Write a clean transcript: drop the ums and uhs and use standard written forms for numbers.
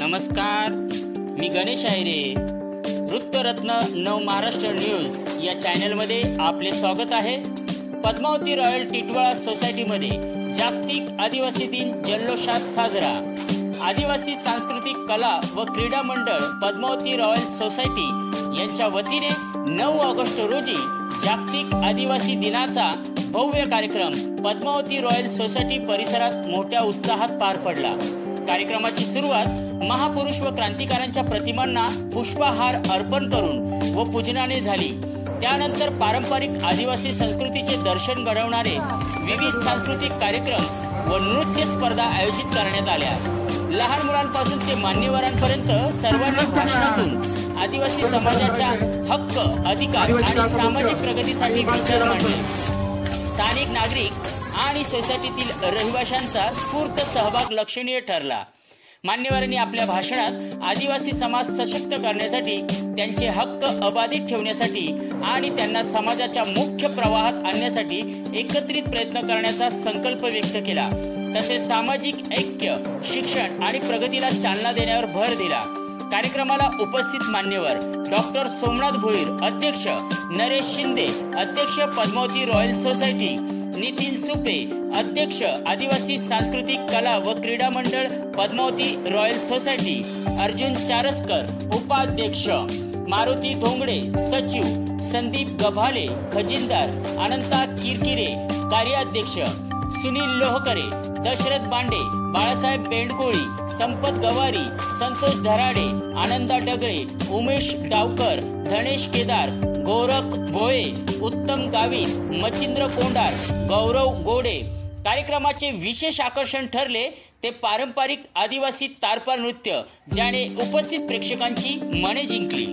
नमस्कार, मी गणेश आयरे. वृत्तरत्न नव महाराष्ट्र न्यूज या चॅनलमध्ये आपले स्वागत आहे. पद्मावती रॉयल टिटवाळा सोसायटीमध्ये जागतिक आदिवासी दिन जल्लोषात साजरा. आदिवासी सांस्कृतिक कला व क्रीडा मंडळ पद्मावती रॉयल सोसायटी यांच्या वतीने 9 ऑगस्ट रोजी जागतिक आदिवासी दिनाचा भव्य कार्यक्रम पद्मावती रॉयल सोसायटी परिसरात मोठ्या उत्साहात पार पडला. कार्यक्रमाची सुरुवात महापुरुष व क्रांतिकारांच्या प्रतिमांना पुष्पहार अर्पण करून व पूजनाने झाली. त्यानंतर पारंपरिक आदिवासी संस्कृतीचे दर्शन घडवणारे विविध सांस्कृतिक कार्यक्रम व नृत्य स्पर्धा आयोजित करण्यात आल्या. लहान मुलांपासून ते मान्यवरांपर्यंत सर्वांनी भाषणातून आदिवासी समाजाच्या हक्क, अधिकार आणि सामाजिक प्रगतीसाठी विचार मांडले. स्थानिक नागरिक आणि सोसायटीतील रहिवाशांचा स्फूर्त सहभाग लक्षणीय ठरला. मान्यवरांनी आपल्या भाषणात आदिवासी समाज सशक्त करण्यासाठी, त्यांचे हक्क अबाधित ठेवण्यासाठी आणि त्यांना समाजाच्या मुख्य प्रवाहात आणण्यासाठी एकत्रित प्रयत्न करण्याचा संकल्प व्यक्त केला. तसेच सामाजिक ऐक्य, शिक्षण आणि प्रगतीला चालना देण्यावर भर दिला. कार्यक्रमाला उपस्थित मान्यवर डॉक्टर सोमनाथ भोईर अध्यक्ष, नरेश शिंदे अध्यक्ष पद्मावती रॉयल सोसायटी, नितीन सुपे अध्यक्ष आदिवासी सांस्कृतिक कला व क्रीडा मंडळ पद्मावती रॉयल सोसायटी, अर्जुन चारसकर उपाध्यक्ष, मारुती धोंगडे सचिव, संदीप गभाले खजिनदार, अनंता किरकिरे कार्याध्यक्ष, सुनील लोहकरे, दशरथ बांडे, बाळासाहेब बेंडकोळी, संपत गवारी, संतोष धराडे, आनंदा डगळे, उमेश डावकर, धनेश केदार, गोरख भोये, उत्तम गावित, मचिंद्र कोंडार, गौरव गोडे. कार्यक्रमाचे विशेष आकर्षण ठरले ते पारंपरिक आदिवासी तारपा नृत्य, ज्याने उपस्थित प्रेक्षकांची मने जिंकली.